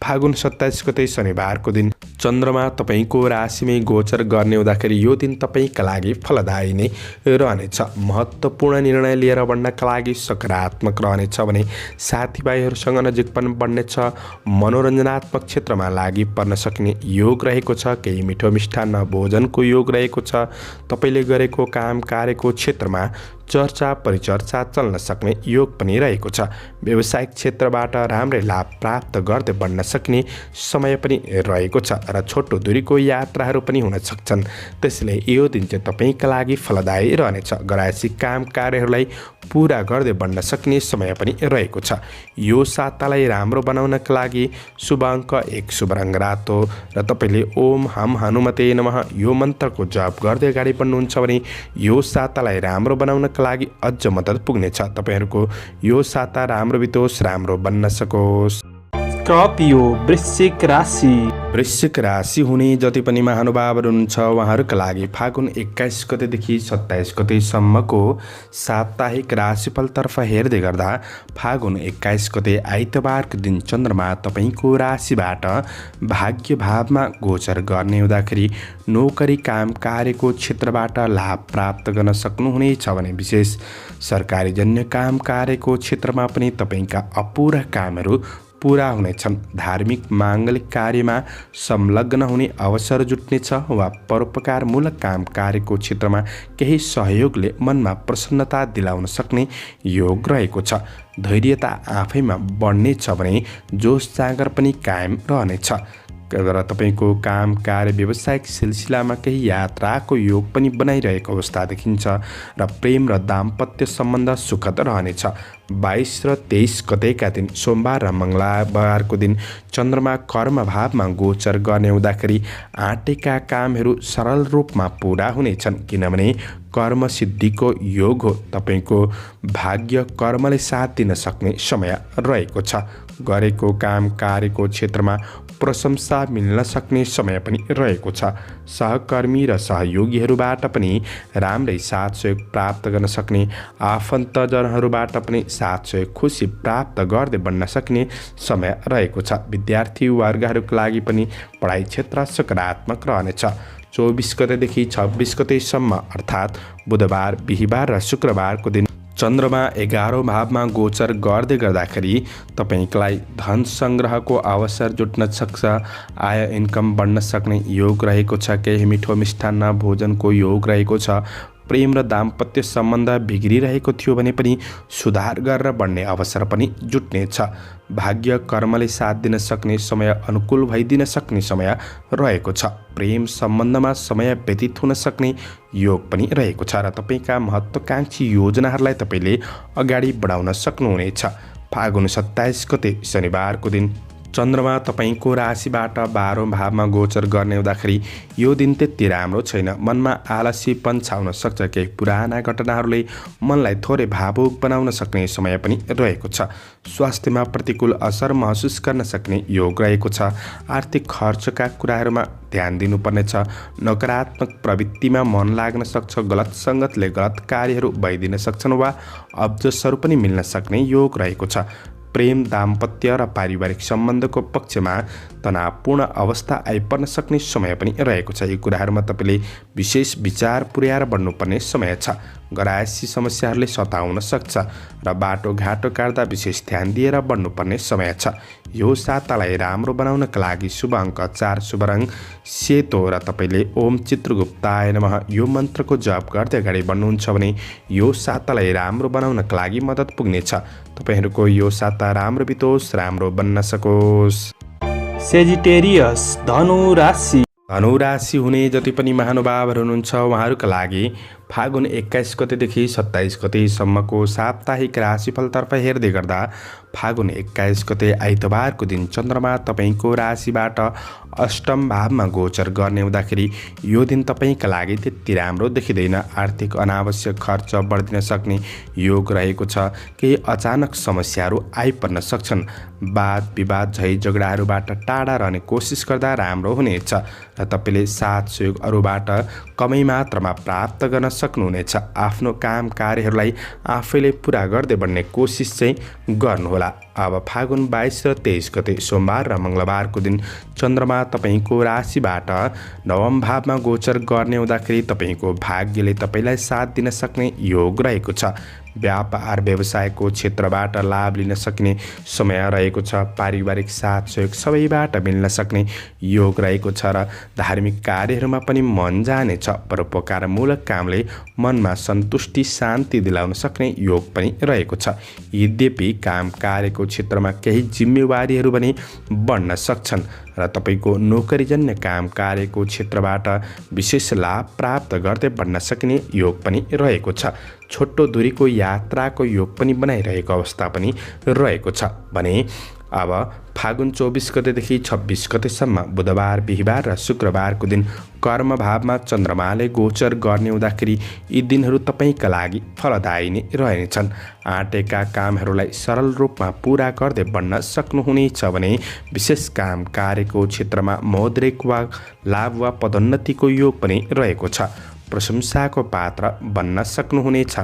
फागुन 27 गते शनिबारको दिन चन्द्रमा तपाईँको राशिमै गोचर गर्ने हुँदाखेरि यो दिन तपाईँका लागि फलदायी नै रहनेछ। महत्त्वपूर्ण निर्णय लिएर बढ्नका लागि सकारात्मक रहनेछ भने साथीभाइहरूसँग नजिकपन बढ्नेछ। मनोरञ्जनात्मक क्षेत्रमा लागि पर्न सक्ने योग रहेको छ। केही मिठो मिष्टान्न भोजनको योग रहेको छ। तपाईँले गरेको काम कार्यको क्षेत्रमा चर्चा परिचर्चा चल्न सक्ने योग पनि रहेको छ। व्यावसायिक क्षेत्रबाट राम्रै लाभ प्राप्त गर्दै बढ्न सक्ने समय पनि रहेको छ र छोटो दूरीको यात्राहरू पनि हुन सक्छन्। त्यसैले यो दिन चाहिँ तपाईँका लागि फलदायी रहनेछ। गराएसी काम कार्यहरूलाई पुरा गर्दै बढ्न सक्ने समय पनि रहेको छ। यो सातालाई राम्रो बनाउनका लागि शुभ अङ्क 1, शुभ रङ रातो र तपाईँले ओम हम हनुमते नमः यो मन्त्रको जप गर्दै अगाडि बढ्नुहुन्छ भने यो सातालाई राम्रो बनाउनका लागि अझ मद्दत पुग्नेछ। तपाईँहरूको यो साता राम्रो बितोस्, राम्रो बन्न सकोस्। स्कर्पियो वृश्चिक राशि। वृश्चिक राशि हुने जति पनि महानुभावहरू हुनुहुन्छ उहाँहरूका लागि फागुन 21 गतेदेखि 27 गतेसम्मको साप्ताहिक राशिफलतर्फ हेर्दै गर्दा फागुन 21 गते आइतबारको दिन चन्द्रमा तपाईँको राशिबाट भाग्य भावमा गोचर गर्ने हुँदाखेरि नोकरी काम कार्यको क्षेत्रबाट लाभ प्राप्त गर्न सक्नुहुनेछ भने विशेष सरकारी जन्य काम कार्यको क्षेत्रमा पनि तपाईँका अपुरा कामहरू पुरा हुनेछन्। धार्मिक माङ्गलिक कार्यमा संलग्न हुने अवसर जुट्नेछ वा परोपकारमूलक काम कार्यको क्षेत्रमा केही सहयोगले मनमा प्रसन्नता दिलाउन सक्ने योग रहेको छ। धैर्यता आफैमा बढ्नेछ भने जोस जाँगर पनि कायम रहनेछ र तपाईँको काम कार्य व्यावसायिक सिलसिलामा केही यात्राको योग पनि बनाइरहेको अवस्था देखिन्छ र प्रेम र दाम्पत्य सम्बन्ध सुखद रहनेछ। 22 र 23 गतेका दिन सोमबार र मङ्गलबारको दिन चन्द्रमा कर्म भावमा गोचर गर्ने हुँदाखेरि आँटेका कामहरू सरल रूपमा पुरा हुनेछन् किनभने कर्म सिद्धिको योग हो। तपाईँको भाग्य कर्मले साथ दिन सक्ने समय रहेको छ। गरेको काम कार्यको क्षेत्रमा प्रशंसा मिल्न सक्ने समय पनि रहेको छ। सहकर्मी र सहयोगीहरूबाट पनि राम्रै साथ सहयोग प्राप्त गर्न सक्ने, आफन्तजनहरूबाट पनि साथ सहयोग खुसी प्राप्त गर्दै बढ्न सक्ने समय रहेको छ। विद्यार्थी वर्गहरूका लागि पनि पढाइ क्षेत्र सकारात्मक रहनेछ। 24 गतेदेखि 26 गतेसम्म अर्थात् बुधबार, बिहिबार र शुक्रबारको दिन चन्द्रमा 11औं भावमा गोचर गर्दै गर्दाखेरि तपाईँलाई धन सङ्ग्रहको अवसर जुट्न सक्छ। आय इन्कम बढ्न सक्ने योग रहेको छ। केही मिठो मिष्टान्न भोजनको योग रहेको छ। प्रेम र दाम्पत्य सम्बन्ध बिग्रिरहेको थियो भने पनि सुधार गरेर बढ्ने अवसर पनि जुट्नेछ। भाग्य कर्मले साथ दिन सक्ने समय, अनुकूल भइदिन सक्ने समय रहेको छ। प्रेम सम्बन्धमा समय व्यतीत हुन सक्ने योग पनि रहेको छ र तपाईँका महत्त्वाकांक्षी योजनाहरूलाई तपाईँले अगाडि बढाउन सक्नुहुनेछ। फागुन 27 गते शनिबारको दिन चन्द्रमा तपाईँको राशिबाट 12औं भावमा गोचर गर्ने हुँदाखेरि यो दिन त्यति राम्रो छैन। मनमा आलस्यपन छाउन सक्छ। केही पुराना घटनाहरूले मनलाई थोरै भावुक बनाउन सक्ने समय पनि रहेको छ। स्वास्थ्यमा प्रतिकूल असर महसुस गर्न सक्ने योग रहेको छ। आर्थिक खर्चका कुराहरूमा ध्यान दिनुपर्नेछ। नकारात्मक प्रवृत्तिमा मन लाग्न सक्छ। गलत सङ्गतले गलत कार्यहरू भइदिन सक्छन् वा अब्जसहरू पनि मिल्न सक्ने योग रहेको छ। प्रेम, दाम्पत्य र पारिवारिक सम्बन्धको पक्षमा तनावपूर्ण अवस्था आइपर्न सक्ने समय पनि रहेको छ। यी कुराहरूमा तपाईँले विशेष विचार पुर्याएर बढ्नुपर्ने समय छ। गरायसी समस्याहरूले सताउन सक्छ र बाटोघाटो काट्दा विशेष ध्यान दिएर बढ्नुपर्ने समय छ। यो सातालाई राम्रो बनाउनका लागि शुभ अङ्क 4, शुभ रङ सेतो र तपाईँले ओम चित्रगुप्ताय नमः यो मन्त्रको जप गर्दै अगाडि बढ्नुहुन्छ भने यो सातालाई राम्रो बनाउनका लागि मद्दत पुग्नेछ। तपाईँहरूको यो साता राम्रो बितोस्, राम्रो बन्न सकोस्। सेजिटेरियस धनु राशि। धनु राशि हुने जति पनि महानुभावहरू हुनुहुन्छ उहाँहरूका लागि फागुन 21 गतेदेखि 27 गतेसम्मको साप्ताहिक राशिफलतर्फ हेर्दै गर्दा फागुन 21 गते आइतबारको दिन चन्द्रमा तपाईँको राशिबाट अष्टम भावमा गोचर गर्ने हुँदाखेरि यो दिन तपाईँका लागि त्यति राम्रो देखिँदैन। आर्थिक अनावश्यक खर्च बढिदिन सक्ने योग रहेको छ। केही अचानक समस्याहरू आइपर्न सक्छन्। वाद विवाद झै झगडाहरूबाट टाढा रहने कोसिस गर्दा राम्रो हुनेछ र तपाईँले साथ सहयोग अरूबाट कमै मात्रामा प्राप्त गर्न सक्नुहुनेछ। आफ्नो काम कार्यहरूलाई आफैले पुरा गर्दै बढ्ने कोसिस चाहिँ गर्नुहोला। अब फागुन 22 र 23 गते सोमबार र मङ्गलबारको दिन चन्द्रमा तपाईँको राशिबाट नवम भावमा गोचर गर्ने हुँदाखेरि तपाईँको भाग्यले तपाईँलाई साथ दिन सक्ने योग रहेको छ। व्यापार व्यवसायको क्षेत्रबाट लाभ लिन सक्ने समय रहेको छ। पारिवारिक साथ सहयोग सबैबाट मिल्न सक्ने योग रहेको छ र धार्मिक कार्यहरूमा पनि मन जानेछ। परोपकारमूलक कामले मनमा सन्तुष्टि शान्ति दिलाउन सक्ने योग पनि रहेको छ। यद्यपि काम कार्यको क्षेत्रमा केही जिम्मेवारीहरू पनि बढ्न सक्छन् र तपाईँको नोकरीजन्य काम कार्यको क्षेत्रबाट विशेष लाभ प्राप्त गर्दै बढ्न सक्ने योग पनि रहेको छ। छोटो दूरीको यात्राको योग पनि बनाइरहेको अवस्था पनि रहेको छ भने अब फागुन 24 गतेदेखि 26 गतेसम्म बुधबार बिहिबार र शुक्रबारको दिन कर्म भावमा चन्द्रमाले गोचर गर्ने हुँदाखेरि यी दिनहरू तपाईँका लागि फलदायी नै रहनेछन्। आँटेका कामहरूलाई सरल रूपमा पुरा गर्दै बढ्न सक्नुहुनेछ भने विशेष काम कार्यको क्षेत्रमा मौद्रिक वा लाभ वा पदोन्नतिको योग पनि रहेको छ। प्रशंसाको पात्र बन्न सक्नुहुनेछ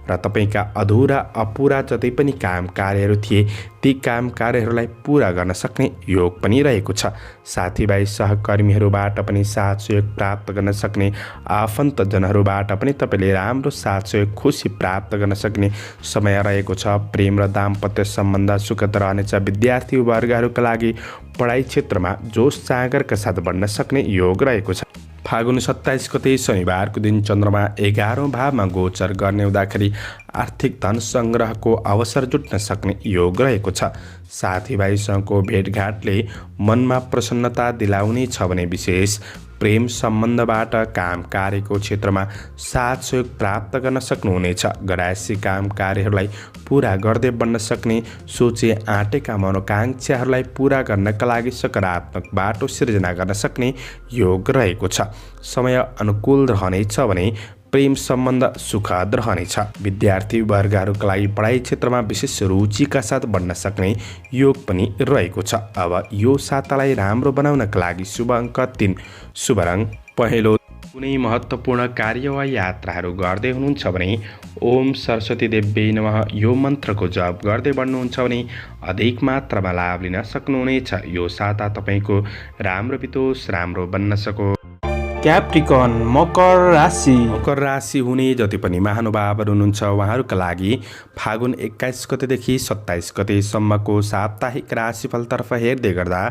र तपाईँका अधुरा अपुरा जतै पनि काम कार्यहरू थिए ती काम कार्यहरूलाई पुरा गर्न सक्ने योग पनि रहेको छ। साथीभाइ सहकर्मीहरूबाट पनि साथ सहयोग प्राप्त गर्न सक्ने, आफन्तजनहरूबाट पनि तपाईँले राम्रो साथ सहयोग खुसी प्राप्त गर्न सक्ने समय रहेको छ। प्रेम र दाम्पत्य सम्बन्ध सुखद रहनेछ। विद्यार्थी वर्गहरूका लागि पढाइ क्षेत्रमा जोस जागरका साथ बढ्न सक्ने योग रहेको छ। फागुन 27 गते शनिबारको दिन चन्द्रमा 11औं भावमा गोचर गर्ने हुँदाखेरि आर्थिक धन सङ्ग्रहको अवसर जुट्न सक्ने योग रहेको छ। साथीभाइसँगको भेटघाटले मनमा प्रसन्नता दिलाउने छ भने विशेष प्रेम सम्बन्धबाट काम कार्यको क्षेत्रमा साथ सहयोग प्राप्त गर्न सक्नुहुनेछ। गरायसी काम कार्यहरूलाई पुरा गर्दै बढ्न सक्ने, सोचे आँटेका मनोकाङ्क्षाहरूलाई पुरा गर्नका लागि सकारात्मक बाटो सिर्जना गर्न सक्ने योग रहेको छ। समय अनुकूल रहनेछ भने प्रेम सम्बन्ध सुखद रहनेछ। विद्यार्थी वर्गहरूका लागि पढाइ क्षेत्रमा विशेष रुचिका साथ बढ्न सक्ने योग पनि रहेको छ। अब यो सातालाई राम्रो बनाउनका लागि शुभ अङ्क 3, शुभ रङ पहेँलो। कुनै महत्त्वपूर्ण कार्य वा यात्राहरू गर्दै हुनुहुन्छ भने ओम सरस्वती देव्यै नमः यो मन्त्रको जप गर्दै बढ्नुहुन्छ भने अधिक मात्रामा लाभ लिन सक्नुहुनेछ। यो साता तपाईँको राम्रो बितोस्, राम्रो बन्न सकोस्। क्याप्रिकन मकर राशि। मकर राशि हुने जति पनि महानुभावहरू हुनुहुन्छ उहाँहरूका लागि फागुन 21 गतेदेखि 27 गतेसम्मको साप्ताहिक राशिफलतर्फ हेर्दै गर्दा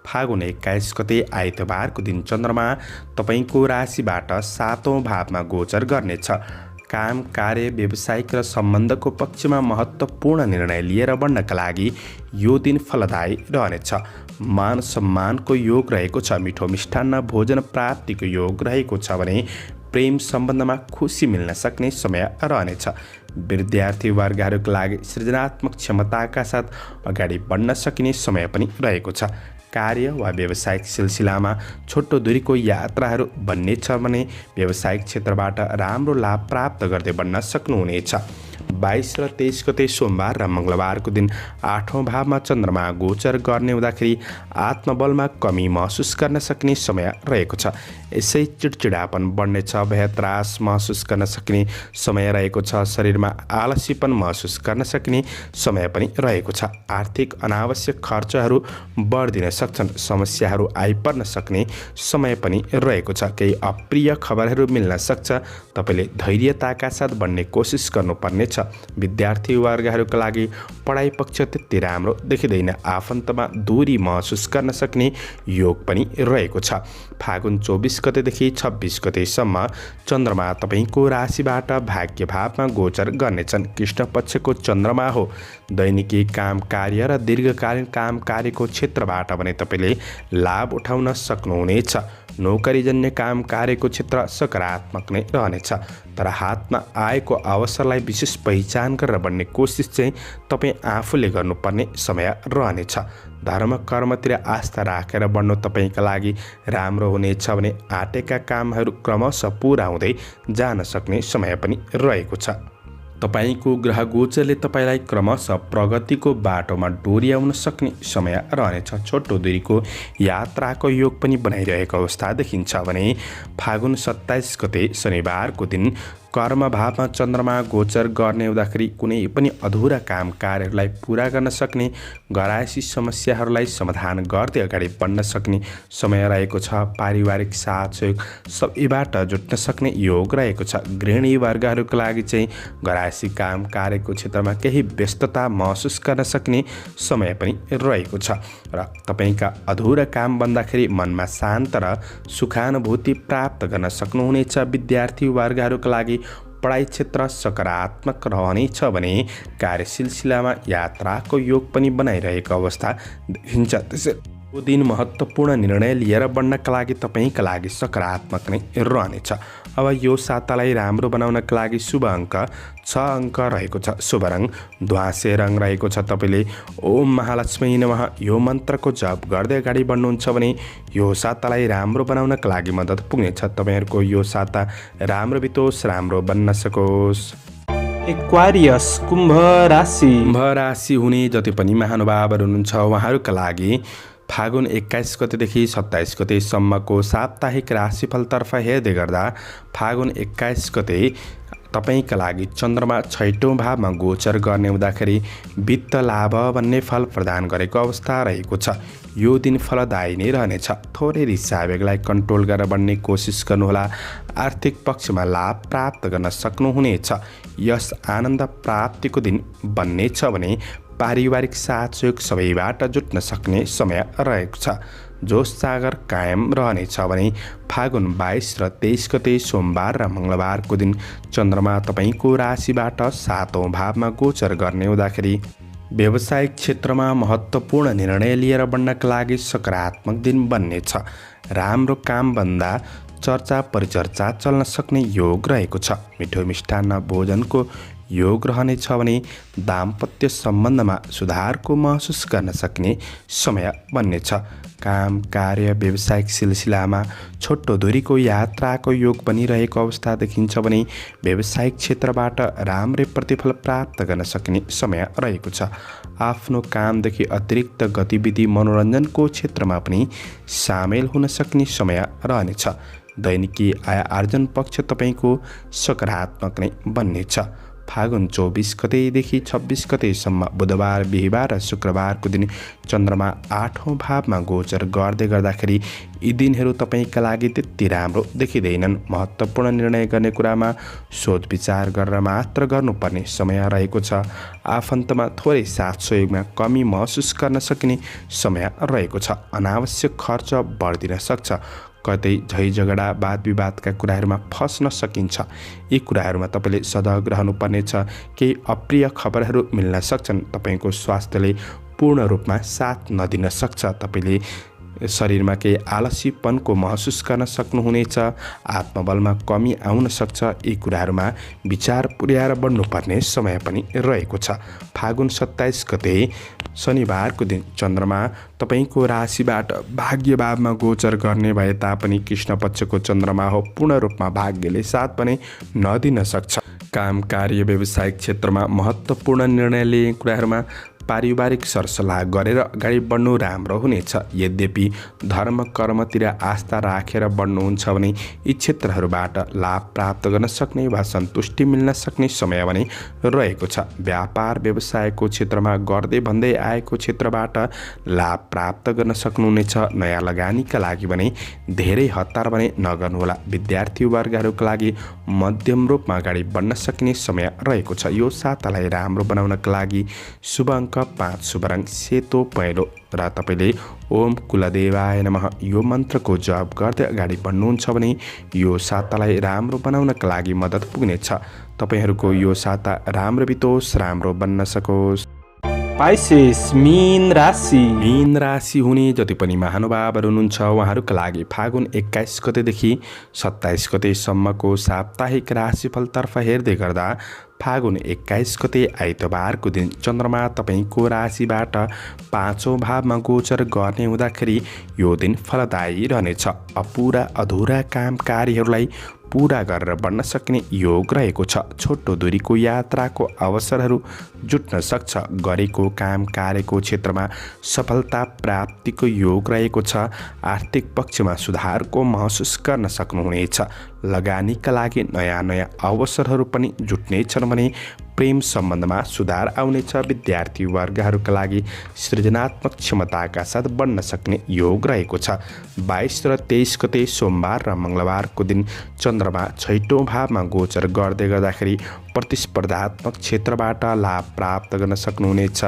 फागुन 21 गते आइतबारको दिन चन्द्रमा तपाईँको राशिबाट 7औं भावमा गोचर गर्नेछ। काम कार्य व्यावसायिक र सम्बन्धको पक्षमा महत्त्वपूर्ण निर्णय लिएर बढ्नका लागि यो दिन फलदायी रहनेछ। मान सम्मानको योग रहेको छ। मिठो मिष्टान्न भोजन प्राप्तिको योग रहेको छ भने प्रेम सम्बन्धमा खुसी मिल्न सक्ने समय रहनेछ। विद्यार्थी वर्गहरूका लागि सृजनात्मक क्षमताका साथ अगाडि बढ्न सकिने समय पनि रहेको छ। कार्य वा व्यावसायिक सिलसिलामा छोटो दूरीको यात्राहरू बन्नेछ भने व्यावसायिक क्षेत्रबाट राम्रो लाभ प्राप्त गर्दै बढ्न सक्नुहुनेछ। 22 र 23 गते सोमबार र मङ्गलबारको दिन 8औं भावमा चन्द्रमा गोचर गर्ने हुँदाखेरि आत्मबलमा कमी महसुस गर्न सक्ने समय रहेको छ। यसै चिडचिडापन बढ्नेछ। भयत्रास महसुस गर्न सक्ने समय रहेको छ। शरीरमा आलस्यपन महसुस गर्न सक्ने समय पनि रहेको छ। आर्थिक अनावश्यक खर्चहरू बढिदिन सक्छन्। समस्याहरू आइपर्न सक्ने समय पनि रहेको छ। केही अप्रिय खबरहरू मिल्न सक्छ। तपाईँले धैर्यताका साथ बढ्ने कोसिस गर्नुपर्नेछ। विद्यार्थी वर्गहरूका लागि पढाइ पक्ष त्यति राम्रो देखिँदैन। आफन्तमा दूरी महसुस गर्न सक्ने योग पनि रहेको छ। फागुन 24 गतेदेखि 26 गतेसम्म चन्द्रमा तपाईँको राशिबाट भाग्य भावमा गोचर गर्नेछन्। कृष्ण पक्षको चन्द्रमा हो। दैनिकी काम कार्य र दीर्घकालीन काम कार्यको क्षेत्रबाट भने तपाईँले लाभ उठाउन सक्नुहुनेछ। नोकरीजन्य काम कार्यको क्षेत्र सकारात्मक नै रहनेछ, तर हातमा आएको अवसरलाई विशेष पहिचान गरेर बढ्ने कोसिस चाहिँ तपाईँ आफूले गर्नुपर्ने समय रहनेछ। धर्म कर्मतिर आस्था राखेर बढ्नु तपाईँका लागि राम्रो हुनेछ भने आँटेका कामहरू क्रमशः पुरा हुँदै जान सक्ने समय पनि रहेको छ। तपाईँको ग्रह गोचरले तपाईँलाई क्रमशः प्रगतिको बाटोमा डोर्याउन सक्ने समय रहनेछ। छोटो दूरीको यात्राको योग पनि बनाइरहेको अवस्था देखिन्छ भने फागुन 27 गते शनिबारको दिन कर्मभावमा चन्द्रमा गोचर गर्ने हुँदाखेरि कुनै पनि अधुरा काम कार्यहरूलाई पुरा गर्न सक्ने, घरायसी समस्याहरूलाई समाधान गर्दै अगाडि बढ्न सक्ने समय रहेको छ। पारिवारिक साथ सहयोग सबैबाट जुट्न सक्ने योग रहेको छ। गृहिणी वर्गहरूका लागि चाहिँ घरायसी काम कार्यको क्षेत्रमा केही व्यस्तता महसुस गर्न सक्ने समय पनि रहेको छ र तपाईँका अधुरा काम भन्दाखेरि मनमा शान्त र सुखानुभूति प्राप्त गर्न सक्नुहुनेछ। विद्यार्थी वर्गहरूका लागि पढाइ क्षेत्र सकारात्मक रहनेछ भने कार्य सिलसिलामा यात्राको योग पनि बनाइरहेको अवस्था देखिन्छ। त्यसैले दिन महत्त्वपूर्ण निर्णय लिएर बढ्नका लागि तपाईँका लागि सकारात्मक नै रहनेछ। अब यो सातालाई राम्रो बनाउनका लागि शुभ अङ्क 6 अङ्क रहेको छ। शुभ रङ ध्वाँसे रङ रहेको छ। तपाईँले ओम महालक्ष्मी नमः यो मन्त्रको जप गर्दै अगाडि बढ्नुहुन्छ भने यो सातालाई राम्रो बनाउनका लागि मद्दत पुग्नेछ। तपाईँहरूको यो साता राम्रो बितोस्, राम्रो बन्न सकोस्। एक्वारियस कुम्भ राशि हुने जति पनि महानुभावहरू हुनुहुन्छ उहाँहरूका लागि फागुन 21 गतेदेखि 27 गतेसम्मको साप्ताहिक राशिफलतर्फ हेर्दै गर्दा फागुन 21 गते तपाईँका लागि चन्द्रमा 6औँ भावमा गोचर गर्ने हुँदाखेरि वित्त लाभ भन्ने फल प्रदान गरेको अवस्था रहेको छ। यो दिन फलदायी नै रहनेछ। थोरै रिसा आवेगलाई कन्ट्रोल गरेर बढ्ने कोसिस गर्नुहोला। आर्थिक पक्षमा लाभ प्राप्त गर्न सक्नुहुनेछ। यस आनन्द प्राप्तिको दिन बन्नेछ भने पारिवारिक साथ सहयोग सबैबाट जुट्न सक्ने समय रहेको छ। जोश जागर कायम रहनेछ भने फागुन 22 र 23 गते सोमबार र मङ्गलबारको दिन चन्द्रमा तपाईँको राशिबाट 7औँ भावमा गोचर गर्ने हुँदाखेरि व्यावसायिक क्षेत्रमा महत्त्वपूर्ण निर्णय लिएर बढ्नका लागि सकारात्मक दिन बन्नेछ। राम्रो कामभन्दा चर्चा परिचर्चा चल्न सक्ने योग रहेको छ। मिठो मिष्टान्न भोजनको योग रहनेछ भने दाम्पत्य सम्बन्धमा सुधारको महसुस गर्न सक्ने समय बन्नेछ। काम कार्य व्यावसायिक सिलसिलामा छोटो दूरीको यात्राको योग बनिरहेको अवस्था देखिन्छ भने व्यावसायिक क्षेत्रबाट राम्रै प्रतिफल प्राप्त गर्न सक्ने समय रहेको छ। आफ्नो कामदेखि अतिरिक्त गतिविधि मनोरञ्जनको क्षेत्रमा पनि सामेल हुन सक्ने समय रहनेछ। दैनिकी आय आर्जन पक्ष तपाईँको सकारात्मक नै बन्नेछ। फागुन 24 गतेदेखि 26 गतेसम्म बुधबार, बिहिबार र शुक्रबारको दिन चन्द्रमा 8औँ भावमा गोचर गर्दै गर्दाखेरि यी दिनहरू तपाईँका लागि त्यति राम्रो देखिँदैनन्। महत्त्वपूर्ण निर्णय गर्ने कुरामा सोच विचार गरेर मात्र गर्नुपर्ने समय रहेको छ। आफन्तमा थोरै साथ सहयोगमा कमी महसुस गर्न सकिने समय रहेको छ। अनावश्यक खर्च बढ्दिन सक्छ। कतै झै झगडा वाद विवादका कुराहरूमा फस्न सकिन्छ। यी कुराहरूमा तपाईँले सजग रहनुपर्नेछ। केही अप्रिय खबरहरू मिल्न सक्छन्। तपाईँको स्वास्थ्यले पूर्ण रूपमा साथ नदिन सक्छ। तपाईँले शरीरमा केही आलसीपनको महसुस गर्न सक्नुहुनेछ। आत्मबलमा कमी आउन सक्छ। यी कुराहरूमा विचार पुर्याएर बढ्नुपर्ने समय पनि रहेको छ। फागुन 27 गते शनिबारको दिन चन्द्रमा तपाईँको राशिबाट भाग्यभावमा गोचर गर्ने भए तापनि कृष्ण पक्षको चन्द्रमा हो। पूर्ण रूपमा भाग्यले साथ पनि नदिन सक्छ। काम कार्य व्यावसायिक क्षेत्रमा महत्त्वपूर्ण निर्णय लिने कुराहरूमा पारिवारिक सरसल्लाह गरेर अगाडि बढ्नु राम्रो हुनेछ। यद्यपि धर्म कर्मतिर आस्था राखेर बढ्नुहुन्छ भने यी क्षेत्रहरूबाट लाभ प्राप्त गर्न सक्ने वा सन्तुष्टि मिल्न सक्ने समय भने रहेको छ। व्यापार व्यवसायको क्षेत्रमा गर्दै भन्दै आएको क्षेत्रबाट लाभ प्राप्त गर्न सक्नुहुनेछ। नयाँ लगानीका लागि भने धेरै हतार भने नगर्नुहोला। विद्यार्थी वर्गहरूका लागि मध्यम रूपमा अगाडि बढ्न सक्ने समय रहेको छ। यो सातालाई राम्रो बनाउनका लागि शुभ अङ्क 5, शुभ रङ सेतो पहेँलो र तपाईँले ओम कुलदेवाय नमः यो मन्त्रको जप गर्दै अगाडि बढ्नुहुन्छ भने यो सातालाई राम्रो बनाउनका लागि मद्दत पुग्नेछ। तपाईँहरूको यो साता राम्रो बितोस्, राम्रो बन्न सकोस्। पाइसेस मीन राशि। मीन राशि हुने जति पनि महानुभावहरू हुनुहुन्छ उहाँहरूका लागि फागुन 21 गतेदेखि 27 गतेसम्मको साप्ताहिक राशिफलतर्फ हेर्दै गर्दा फागुन 21 गते आइतबारको दिन चन्द्रमा तपाईको राशिबाट 5औं भावमा गोचर गर्ने हुँदाखेरि यो दिन फलदायी रहनेछ। अपुरा अधुरा काम कार्यहरूलाई पूरा गरेर बढ्न सक्ने योग रहेको छ। छोटो दूरीको यात्राको अवसरहरू जुट्न सक्छ। गरेको काम कार्यको क्षेत्रमा सफलता प्राप्तिको योग रहेको छ। आर्थिक पक्षमा सुधारको महसुस गर्न सक्नुहुनेछ। लगानीका लागि नयाँ नयाँ अवसरहरू पनि जुट्नेछन् भने प्रेम सम्बन्धमा सुधार आउनेछ। विद्यार्थी वर्गहरूका लागि सृजनात्मक क्षमताका साथ बढ्न सक्ने योग रहेको छ। 22 र 23 गते सोमबार र मङ्गलबारको दिन चन्द्रमा 6औं भावमा गोचर गर्दै गर्दाखेरि प्रतिस्पर्धात्मक क्षेत्रबाट लाभ प्राप्त गर्न सक्नुहुनेछ।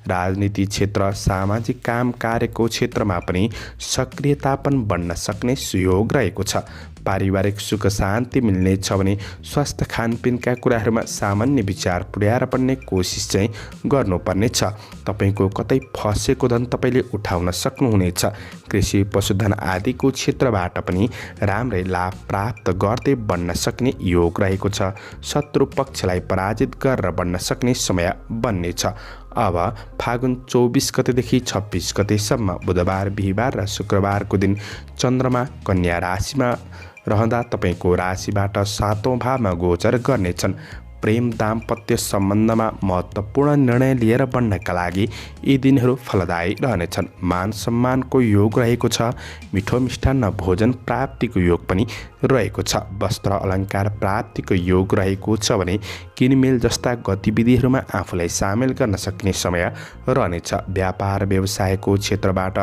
राजनीति क्षेत्र, सामाजिक काम कार्यको क्षेत्रमा पनि सक्रियतापन बढ्न सक्ने सुयोग रहेको छ। पारिवारिक सुख शान्ति मिल्नेछ भने स्वास्थ्य खानपिनका कुराहरूमा सामान्य विचार पुर्याएर बढ्ने कोसिस चाहिँ गर्नुपर्नेछ। तपाईँको कतै फसेको धन तपाईँले उठाउन सक्नुहुनेछ। कृषि पशुधन आदिको क्षेत्रबाट पनि राम्रै लाभ प्राप्त गर्दै बढ्न सक्ने योग रहेको छ। शत्रु पक्षलाई पराजित गरेर बढ्न सक्ने समय बन्नेछ। अब फागुन 24 गतेदेखि 26 गतेसम्म बुधबार, बिहिबार र शुक्रबारको दिन चन्द्रमा कन्या राशिमा रहँदा तपाईँको राशिबाट 7औं भावमा गोचर गर्नेछन्। प्रेम दाम्पत्य सम्बन्धमा महत्त्वपूर्ण निर्णय लिएर बढ्नका लागि यी दिनहरू फलदायी रहनेछन्। मान सम्मानको योग रहेको छ। मिठो मिष्टान्न भोजन प्राप्तिको योग पनि रहेको छ। वस्त्र अलङ्कार प्राप्तिको योग रहेको छ भने किनमेल जस्ता गतिविधिहरूमा आफूलाई सामेल गर्न सक्ने समय रहनेछ। व्यापार व्यवसायको क्षेत्रबाट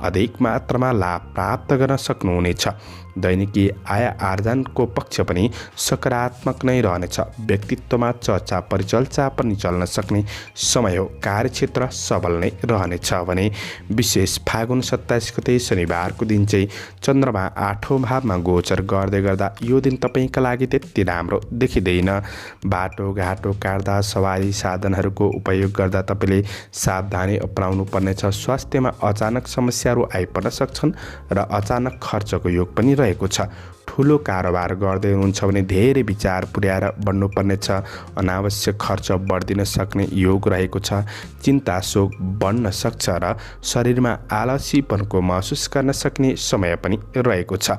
अधिक मात्रामा लाभ प्राप्त गर्न सक्नुहुनेछ। दैनिकी आय आर्जनको पक्ष पनि सकारात्मक नै रहनेछ। व्यक्तित्वमा चर्चा परिचर्चा पनि चल्न सक्ने समय हो। कार्यक्षेत्र सबल नै रहनेछ भने विशेष फागुन 27 गते शनिबारको दिन चाहिँ चन्द्रमा 8औं भावमा गोचर गर्दै गर्दा यो दिन तपाईँका लागि त्यति राम्रो देखिँदैन। बाटोघाटो काट्दा सवारी साधनहरूको उपयोग गर्दा तपाईँले सावधानी अपनाउनु पर्नेछ। स्वास्थ्यमा अचानक समस्याहरू आइपर्न सक्छन् र अचानक खर्चको योग पनि रहेको छ। ठुलो कारोबार गर्दै हुनुहुन्छ भने धेरै विचार पुर्याएर बढ्नुपर्नेछ। अनावश्यक खर्च बढ्दिन सक्ने योग रहेको छ। चिन्ता शोक बढ्न सक्छ र शरीरमा आलसीपनको महसुस गर्न सक्ने समय पनि रहेको छ।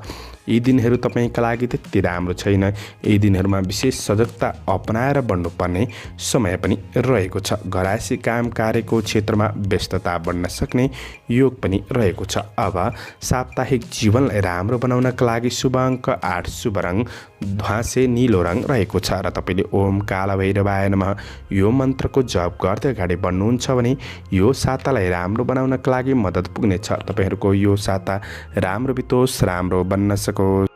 यी दिनहरू तपाईँका लागि त्यति राम्रो छैन। यी दिनहरूमा विशेष सजगता अपनाएर बढ्नुपर्ने समय पनि रहेको छ। घरायसी काम कार्यको क्षेत्रमा व्यस्तता बढ्न सक्ने योग पनि रहेको छ। अब साप्ताहिक जीवनलाई राम्रो बनाउनका लागि शुभ अङ्क 8, शुभ रङ ध्वाँसे नीलो रङ रहेको छ र तपाईँले ओम काल भैरवाय नमः यो मन्त्रको जप गर्दै अगाडि बढ्नुहुन्छ भने यो सातालाई राम्रो बनाउनका लागि मद्दत पुग्नेछ। तपाईँहरूको यो साता राम्रो बितोस्, राम्रो बन्न सकोस्।